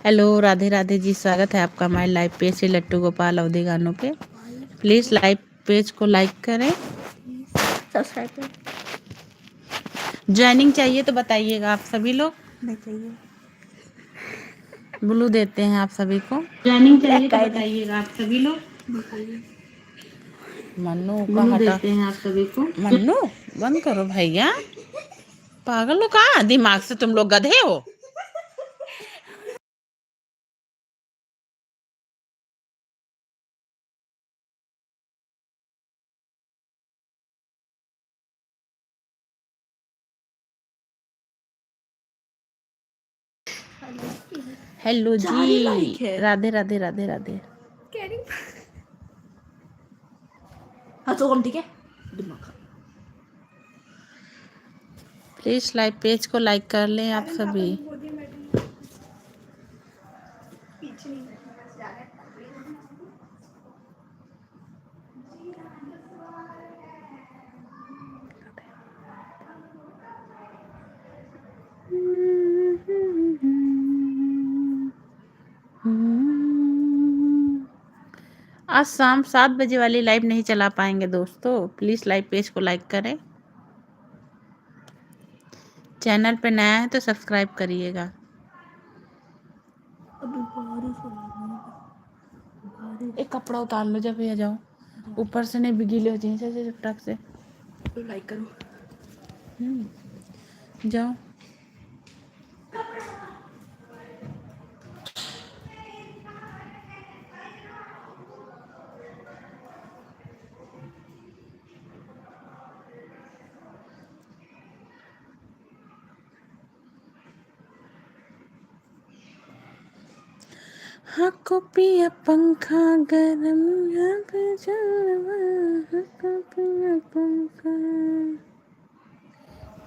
Hello, Radhe Radhe ji. स्वागत है आपका हमारे लाइव पेज से लट्टू गोपाल अवधि गानों पे। प्लीज़ लाइव पेज को लाइक करें, सब्सक्राइब करें। ज्वाइनिंग चाहिए तो बताइएगा आप सभी लोग। नहीं चाहिए, ब्लू देते हैं आप सभी को। ज्वाइनिंग चाहिए तो बताइएगा आप सभी लोग। मन्नू का हटा देते हैं आप सभी को। मन्नू बंद करो भैया, पागल हो कहाँ, दिमाग से तुम लोग गधे हो। हेलो जी, राधे राधे राधे राधे। हाँ तो हम ठीक है। प्लीज लाइव पेज को लाइक कर लें आप सभी। आज शाम 7 बजे वाली लाइव नहीं चला पाएंगे दोस्तों, प्लीज़ लाइव पेज को लाइक करें। चैनल पे नया है तो सब्सक्राइब करिएगा। एक कपड़ा उतार लो जब ये जाओ, ऊपर से नहीं गीले हो जाए टक से। लाइक करो। जाओ। हाँ को पिया पंखा गरम, यहाँ पे चलवा, हाँ को पिया पंखा।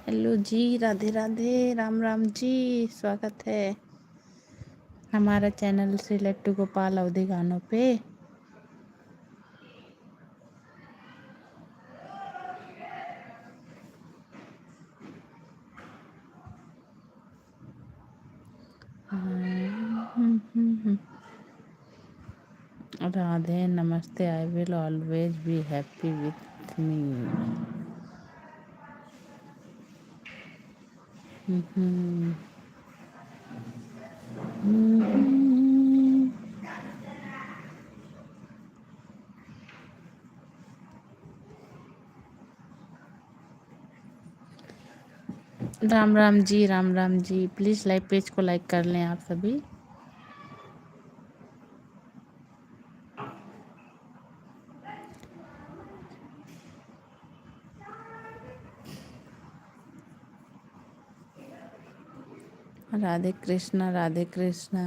हेलो जी, राधे राधे, राम राम जी। स्वागत है हमारा चैनल से लट्टू गोपाल अवधि गानों पे। राधे नमस्ते, I will always be happy with me. Ram Ram ji, Ram Ram ji. Please live page को लाइक कर लें आप सभी। राधे कृष्णा, राधे कृष्णा।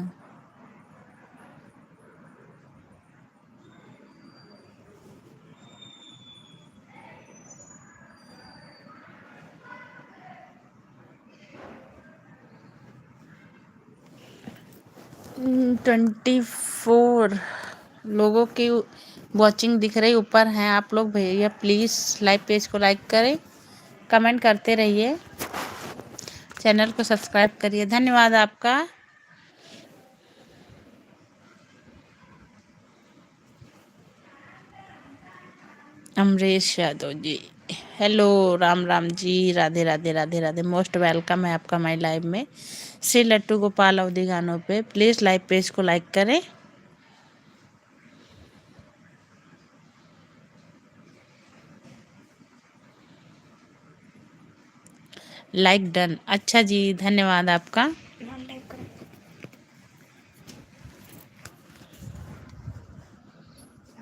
हम्म, 24 लोगों की वॉचिंग दिख रही ऊपर हैं आप लोग। भैया प्लीज़ लाइव पेज को लाइक करें, कमेंट करते रहिए, चैनल को सब्सक्राइब करिए। धन्यवाद आपका। अमरीश यादव जी, हेलो, राम राम जी, राधे राधे राधे राधे। मोस्ट वेलकम है आपका हमारी लाइव में श्री लट्टू गोपाल अवधि गानों पे। प्लीज़ लाइव पेज को लाइक करें। Like done. अच्छा जी, धन्यवाद आपका।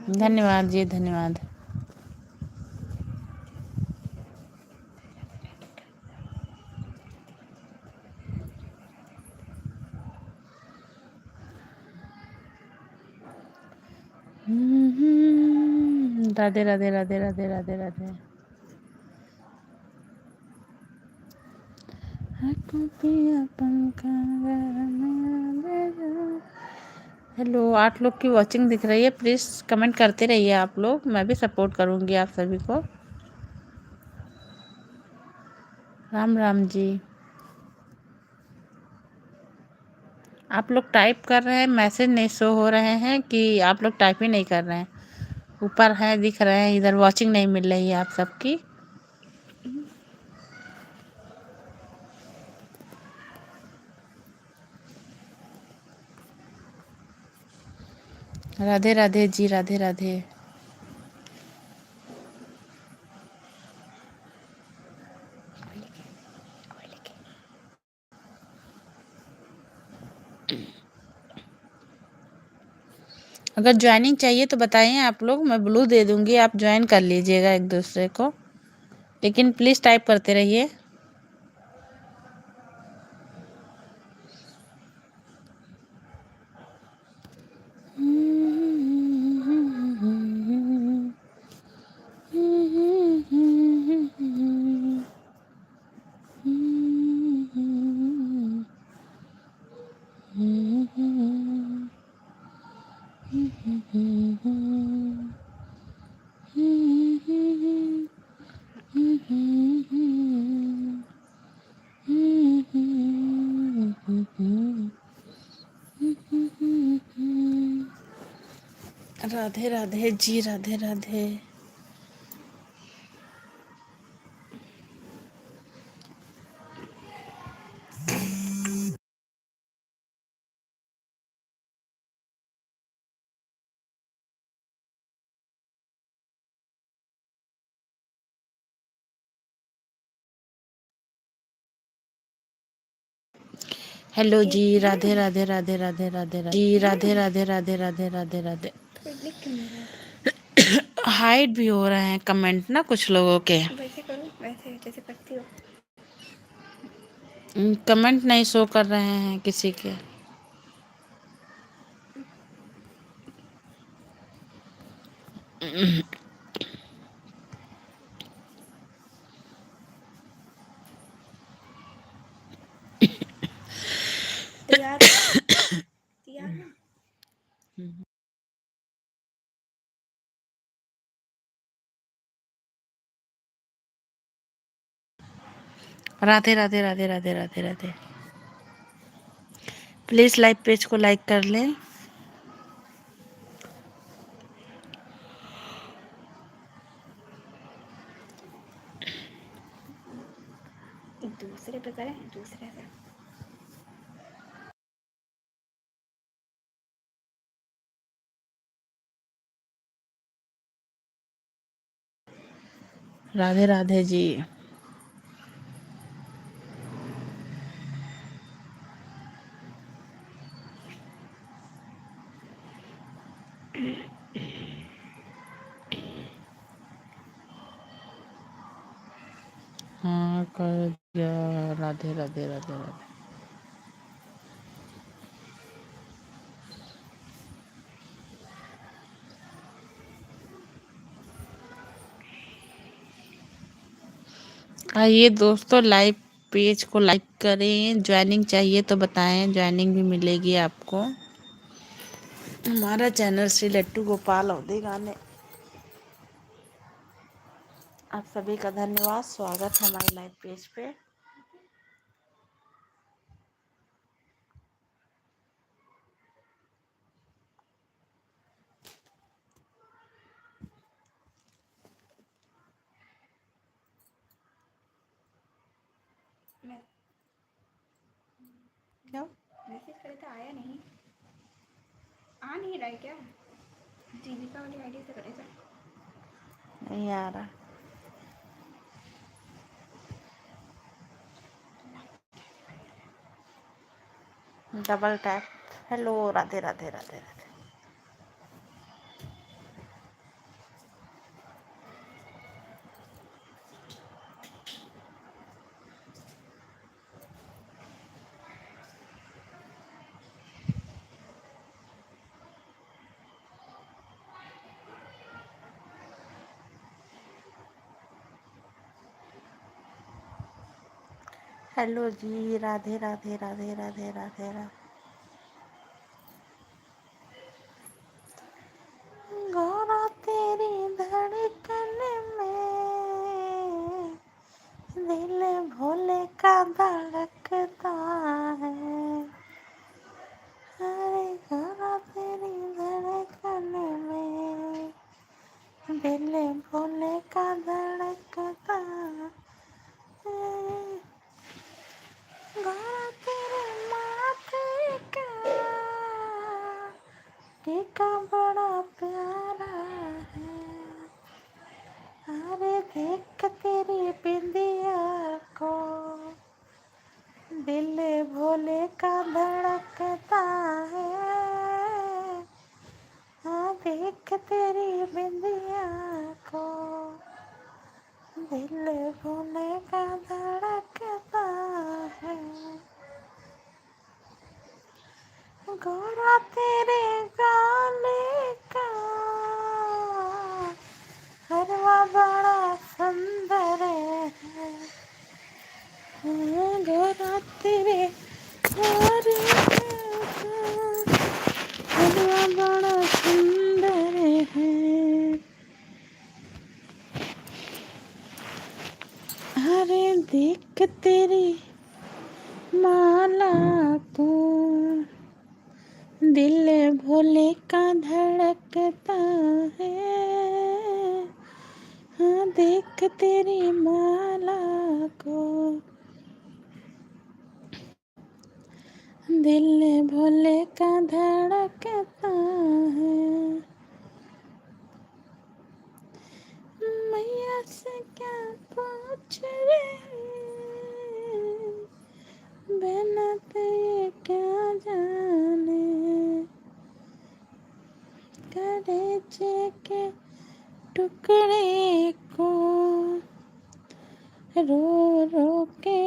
धन्यवाद जी, धन्यवाद। राधे राधे राधे राधे राधे राधे। हेलो, 8 लोग की वॉचिंग दिख रही है। प्लीज़ कमेंट करते रहिए आप लोग, मैं भी सपोर्ट करूँगी आप सभी को। राम राम जी। आप लोग टाइप कर रहे हैं, मैसेज नहीं शो हो रहे हैं कि आप लोग टाइप ही नहीं कर रहे हैं। ऊपर है दिख रहे हैं, इधर वॉचिंग नहीं मिल रही है आप सबकी। राधे राधे जी, राधे राधे। अगर ज्वाइनिंग चाहिए तो बताइए आप लोग, मैं ब्लू दे दूंगी, आप ज्वाइन कर लीजिएगा एक दूसरे को, लेकिन प्लीज़ टाइप करते रहिए। राधे राधे जी, राधे राधे। हेलो जी, राधे राधे राधे राधे राधे राधे जी, राधे राधे राधे राधे राधे राधे। हाइड भी हो रहे हैं कमेंट ना कुछ लोगों के। वैसे करो, वैसे जैसे करती हो। कमेंट नहीं शो कर रहे हैं किसी के। तैयार तैयार ना। Radhe Radhe Radhe Radhe Radhe Radhe. Please live page को लाइक कर लें। दूसरे पे करें, दूसरे से। राधे राधे जी। हाँ कर दिया। राधे राधे राधे राधे। आइए दोस्तों, लाइव पेज को लाइक करें। ज्वाइनिंग चाहिए तो बताएं, ज्वाइनिंग भी मिलेगी आपको। हमारा चैनल श्री लट्टू गोपाल अवधि गाने। आप सभी का धन्यवाद, स्वागत है हमारे लाइव पेज पे। क्यों मैसेज करे तो आया नहीं, आ नहीं रहा है क्या? जीविका वाली आईडी से करे तो। नहीं आ रहा? Double tap. Hello, Radhe Radhe Radhe Radhe. Hello ji, Radhe Radhe Radhe Radhe Radhe Radhe. Gaura तेरी धड़कन में दिल भोले का धड़कता है। तेरे गाने का हलवा बड़ा सुंदर है, गोरा तेरे गाने का हलवा बड़ा सुंदर है। अरे देख तेरी माला को दिल भोले का धड़कता है। हाँ देख तेरी माला को दिल भोले का धड़कता है। मैया से क्या पूछ रहे, बिना तेरे क्या जाने, कलेजे के टुकड़े को रो रो के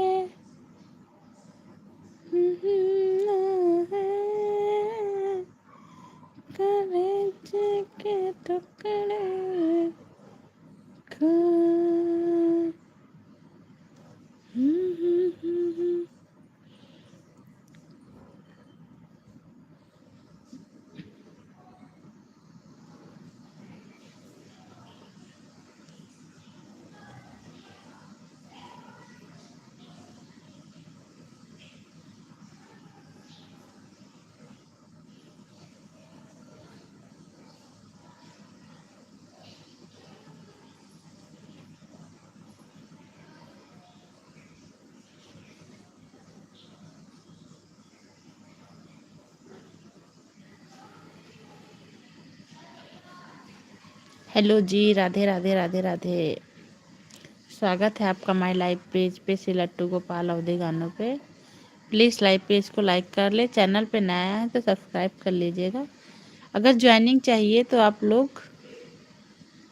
कलेजे के टुकड़े को। हेलो जी, राधे राधे राधे राधे। स्वागत है आपका माय लाइव पेज पे श्री लट्टू गोपाल अवधि गानों पे। प्लीज़ लाइव पेज को लाइक कर ले, चैनल पे नया है तो सब्सक्राइब कर लीजिएगा। अगर ज्वाइनिंग चाहिए तो आप लोग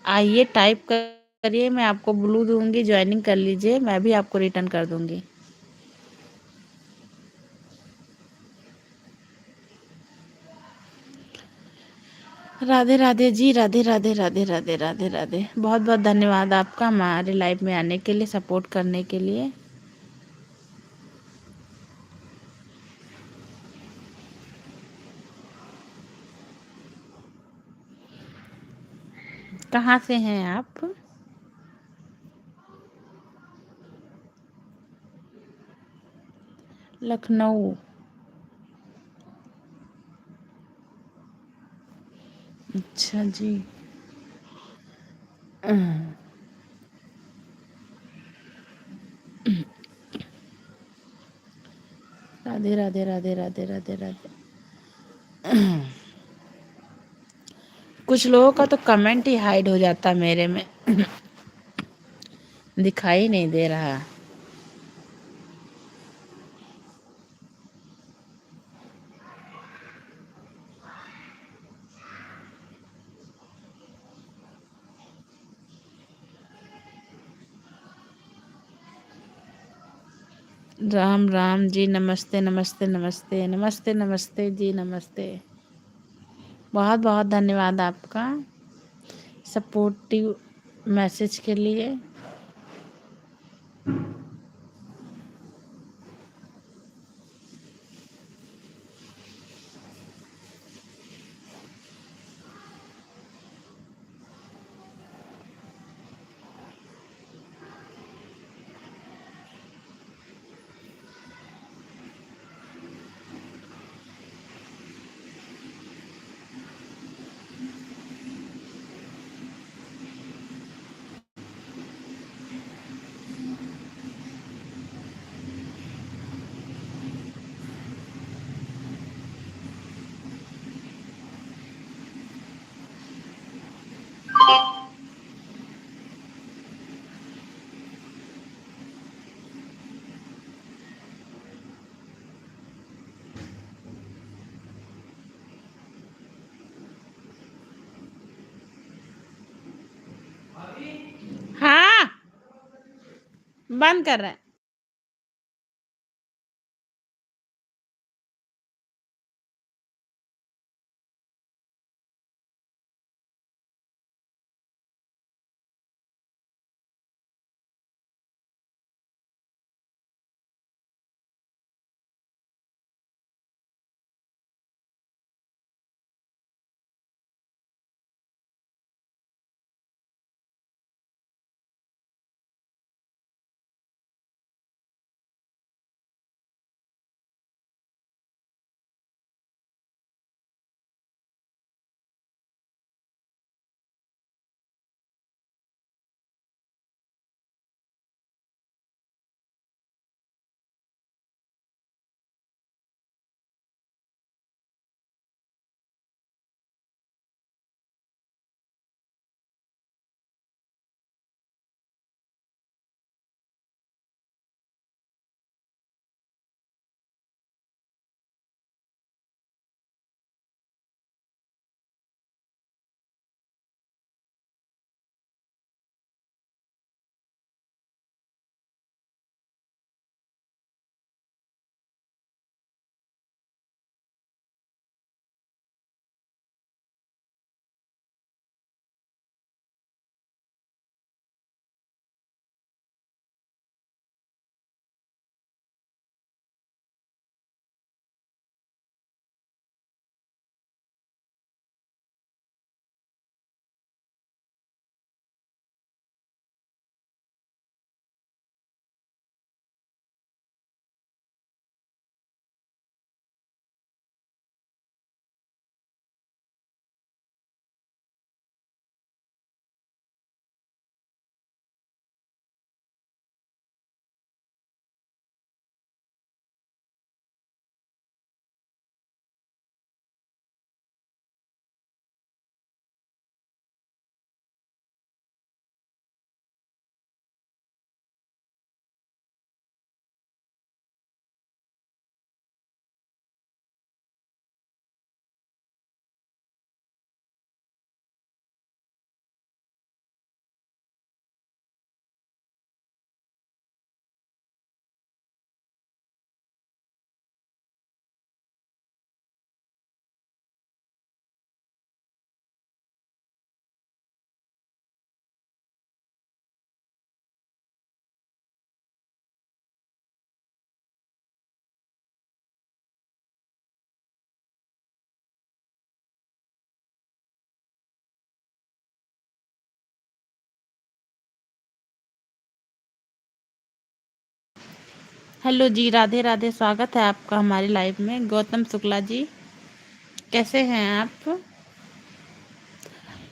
आइए, टाइप करिए, मैं आपको ब्लू दूंगी, ज्वाइनिंग कर लीजिए, मैं भी आपको रिटर्न कर दूंगी। राधे राधे जी, राधे राधे राधे राधे राधे राधे। बहुत बहुत धन्यवाद आपका हमारे लाइव में आने के लिए, सपोर्ट करने के लिए। कहाँ से हैं आप? लखनऊ। अच्छा जी। राधे राधे राधे राधे राधे राधे। कुछ लोगों का तो कमेंट ही हाइड हो जाता मेरे में, दिखाई नहीं दे रहा। राम राम जी, नमस्ते नमस्ते नमस्ते नमस्ते नमस्ते जी, नमस्ते। बहुत बहुत धन्यवाद आपका सपोर्टिव मैसेज के लिए। हाँ, बंद कर रहे हैं। हेलो जी, राधे राधे, स्वागत है आपका हमारी लाइव में। गौतम शुक्ला जी, कैसे हैं आप?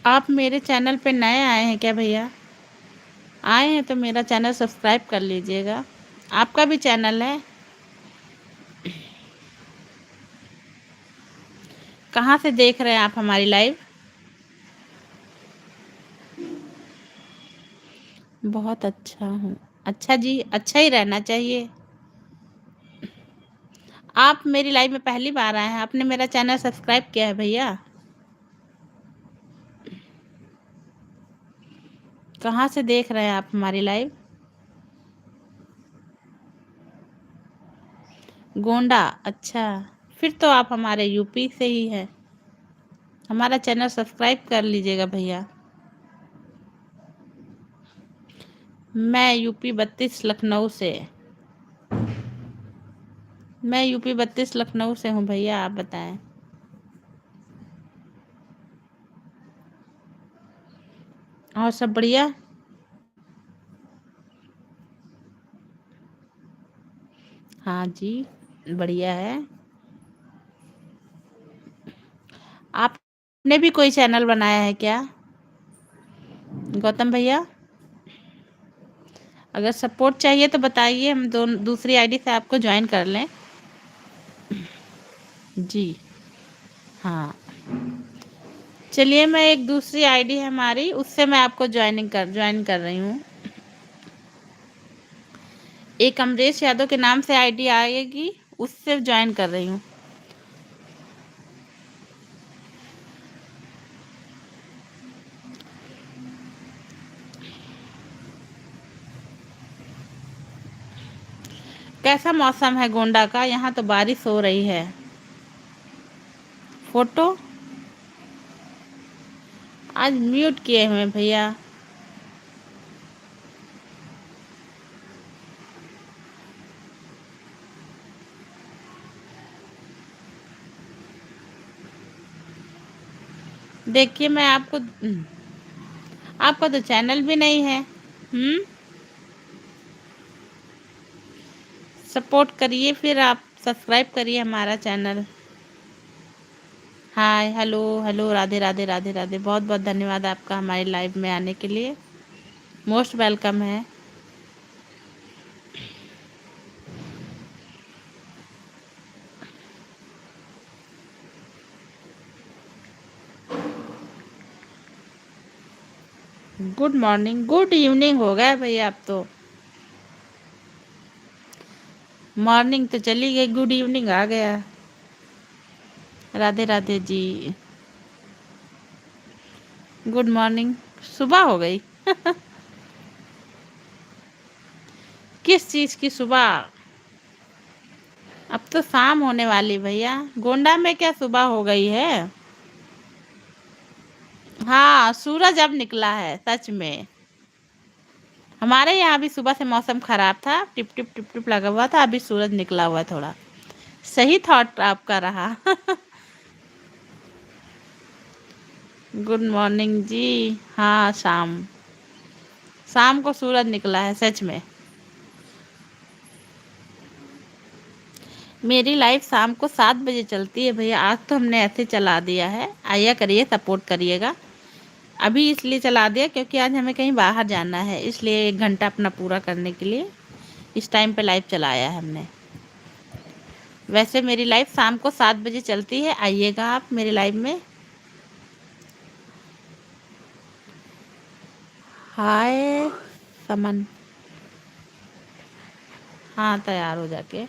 आप मेरे चैनल पे नए आए हैं क्या भैया? आए हैं तो मेरा चैनल सब्सक्राइब कर लीजिएगा। आपका भी चैनल है? कहाँ से देख रहे हैं आप हमारी लाइव? बहुत अच्छा हूँ। अच्छा जी, अच्छा ही रहना चाहिए। आप मेरी लाइव में पहली बार आए हैं, आपने मेरा चैनल सब्सक्राइब किया है भैया? कहाँ से देख रहे हैं आप हमारी लाइव? गोंडा, अच्छा। फिर तो आप हमारे यूपी से ही हैं। हमारा चैनल सब्सक्राइब कर लीजिएगा भैया। मैं यूपी 32 लखनऊ से। मैं यूपी 32 लखनऊ से हूँ भैया, आप बताएं। और सब बढ़िया? हाँ जी, बढ़िया है। आपने भी कोई चैनल बनाया है क्या गौतम भैया? अगर सपोर्ट चाहिए तो बताइए, हम दूसरी आईडी से आपको ज्वाइन कर लें। जी हाँ, चलिए, मैं एक दूसरी आईडी है हमारी, उससे मैं आपको ज्वाइन कर रही हूँ। एक अमरेश यादव के नाम से आईडी आएगी, उससे ज्वाइन कर रही हूँ। कैसा मौसम है गोंडा का? यहाँ तो बारिश हो रही है। फोटो आज म्यूट किए हुए हैं भैया। देखिए, मैं आपका तो चैनल भी नहीं है। सपोर्ट करिए, फिर आप सब्सक्राइब करिए हमारा चैनल। हाय, हेलो हेलो, राधे राधे राधे राधे। बहुत बहुत धन्यवाद आपका हमारी लाइव में आने के लिए। मोस्ट वेलकम है। गुड मॉर्निंग, गुड इवनिंग हो गया भैया, अब तो मॉर्निंग तो चली गई, गुड इवनिंग आ गया। Radhe Radhe ji, good morning. सुबह हो गई? किस चीज़ की सुबह? अब तो शाम होने वाली भैया। गोंडा में क्या सुबह हो गई है? हाँ, सूरज अब निकला है सच में। हमारे यहाँ भी सुबह से मौसम खराब था, टिप टिप टिप टिप लगा हुआ था, अभी सूरज निकला हुआ थोड़ा। सही थॉट आपका रहा। गुड मॉर्निंग जी। हाँ, शाम शाम को सूरज निकला है सच में। मेरी लाइफ शाम को 7 बजे चलती है भैया। आज तो हमने ऐसे चला दिया है, आइया करिए, सपोर्ट करिएगा। अभी इसलिए चला दिया क्योंकि आज हमें कहीं बाहर जाना है, इसलिए 1 घंटा अपना पूरा करने के लिए इस टाइम पे लाइव चलाया है हमने। वैसे मेरी लाइव शाम को 7 बजे चलती है, आइएगा आप मेरी लाइव में। हाय समन। हाँ, तैयार हो जाके।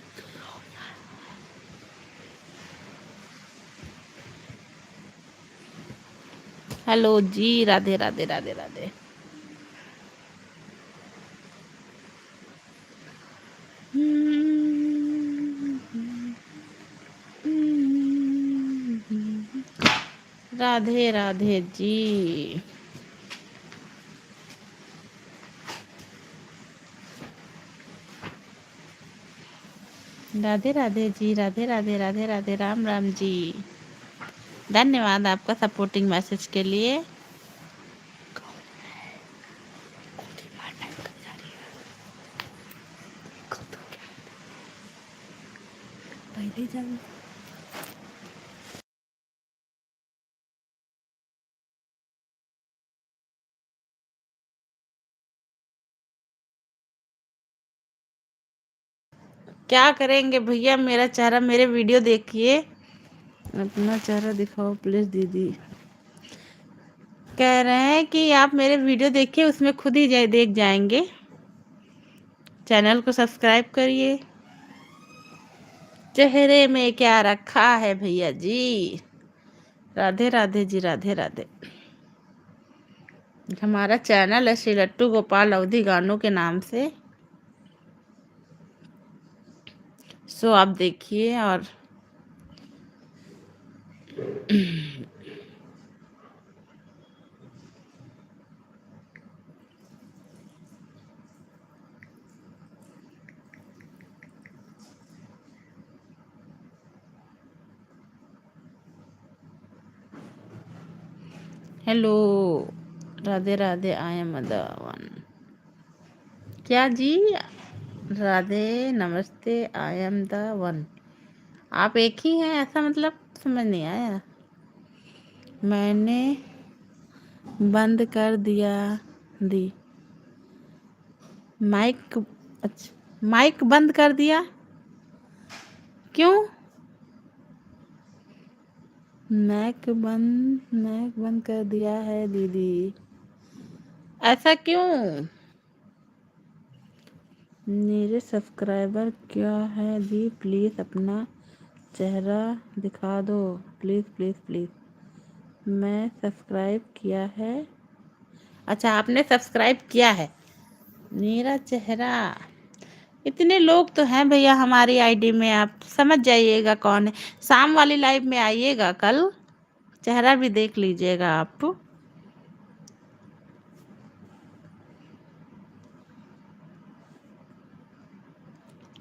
हेलो जी, राधे राधे राधे राधे। राधे राधे जी। राधे राधे जी, राधे राधे राधे राधे, राम राम जी। धन्यवाद आपका सपोर्टिंग मैसेज के लिए। पहले जाओ। क्या करेंगे भैया, मेरा चेहरा, मेरे वीडियो देखिए, अपना चेहरा दिखाओ प्लीज दीदी। कह रहे हैं कि आप मेरे वीडियो देखिए, उसमें खुद ही देख जाएंगे। चैनल को सब्सक्राइब करिए। चेहरे में क्या रखा है भैया जी। राधे राधे जी, राधे राधे। हमारा चैनल है श्री लट्टू गोपाल अवधी गानों के नाम से, सो आप देखिए। और hello, Radhe Radhe, I am the one. क्या जी? राधे नमस्ते, आई एम द वन। आप एक ही हैं ऐसा मतलब? समझ नहीं आया। मैंने बंद कर दिया दी माइक। अच्छा, माइक बंद कर दिया क्यों? मैक बंद कर दिया है दीदी, ऐसा क्यों? मेरे सब्सक्राइबर क्या है दी, प्लीज़ अपना चेहरा दिखा दो, प्लीज़ प्लीज़ प्लीज़। मैं सब्सक्राइब किया है। अच्छा, आपने सब्सक्राइब किया है। मेरा चेहरा, इतने लोग तो हैं भैया हमारी आईडी में, आप समझ जाइएगा कौन है। शाम वाली लाइव में आइएगा कल, चेहरा भी देख लीजिएगा आप।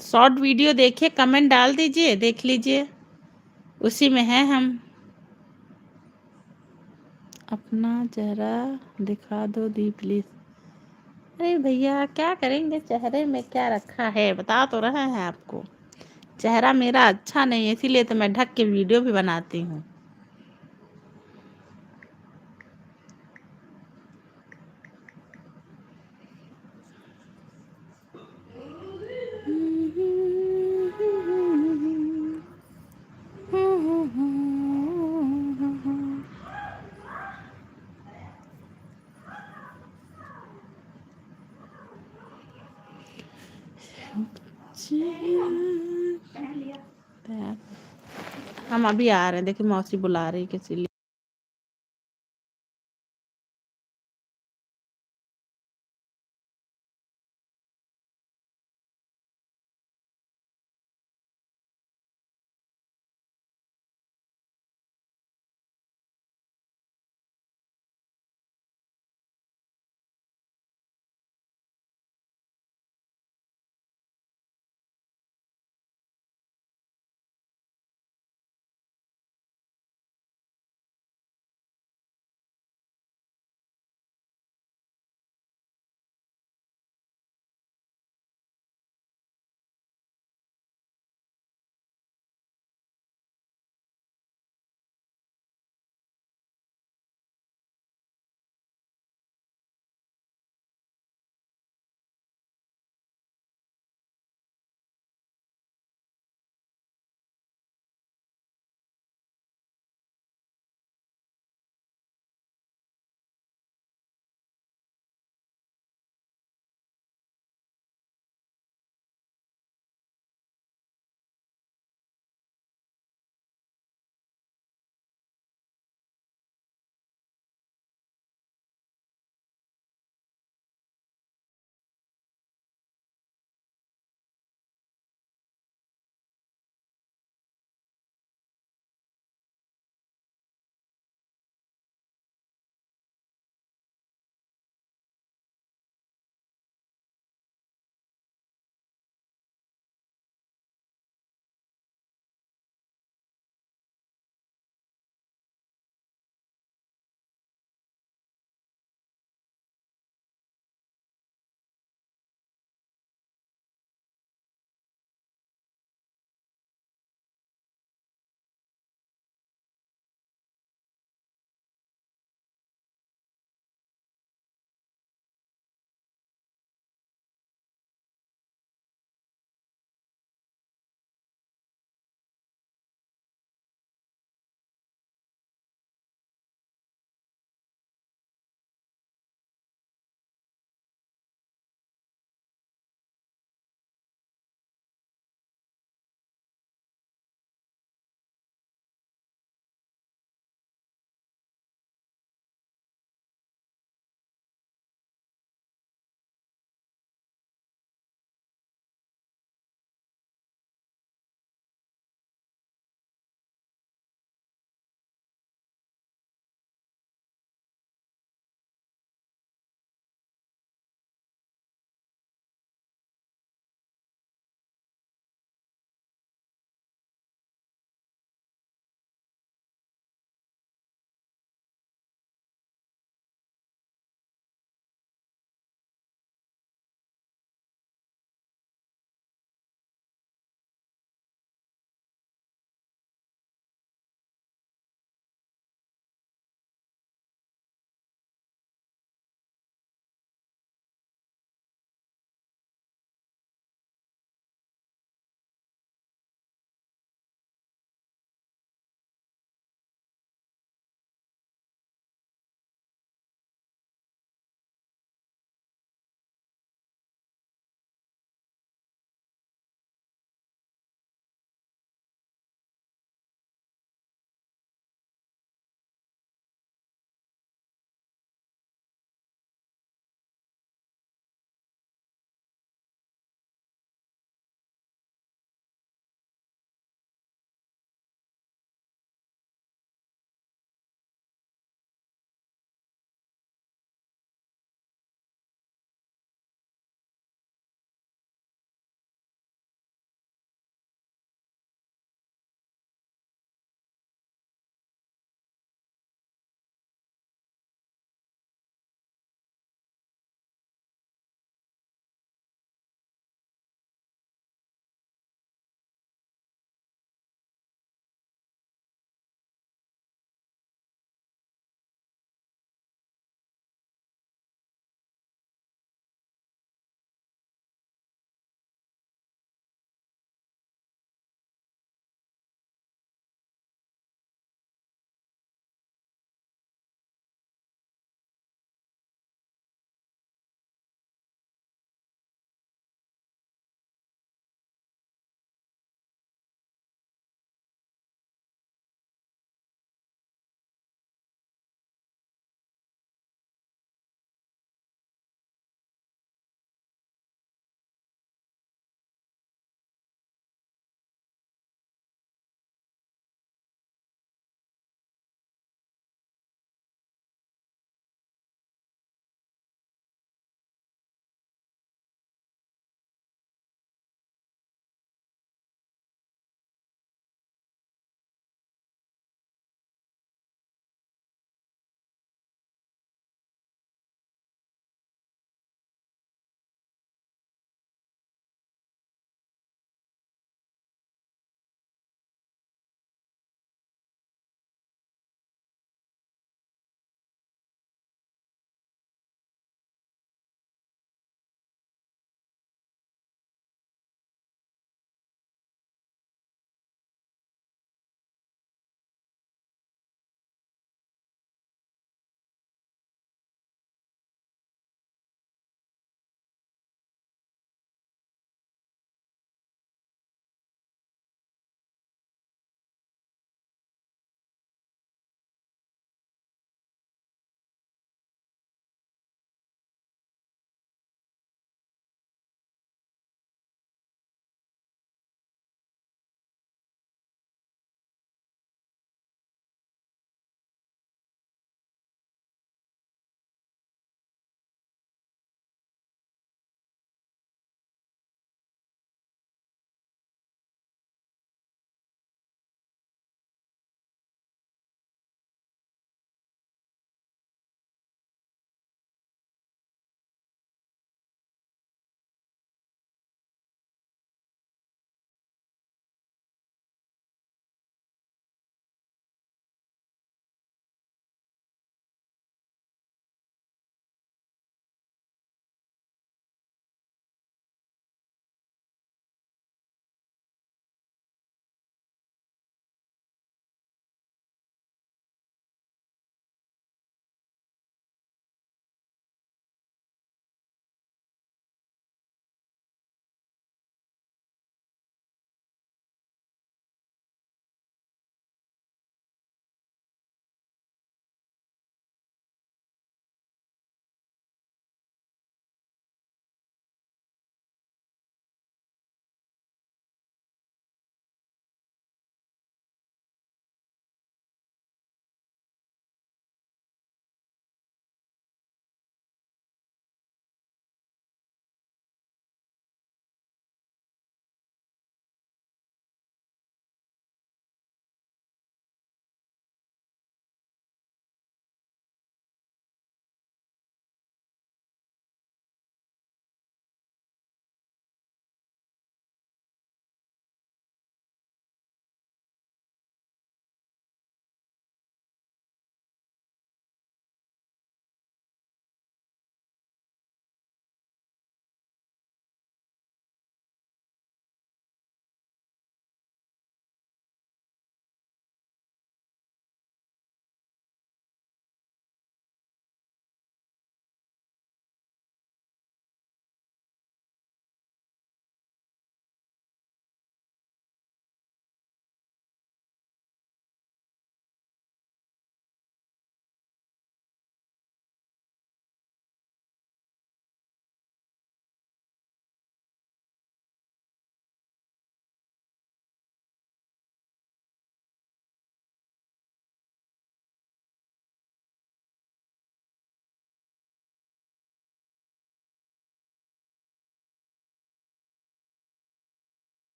शॉर्ट वीडियो देखिए, कमेंट डाल दीजिए, देख लीजिए, उसी में है हम। अपना चेहरा दिखा दो दी प्लीज़। अरे भैया क्या करेंगे, चेहरे में क्या रखा है, बता तो रहे हैं आपको। चेहरा मेरा अच्छा नहीं है, इसीलिए तो मैं ढक के वीडियो भी बनाती हूँ। पहन लिया। हम अभी आ रहे हैं, देखिए मौसी बुला रही किसी लिए।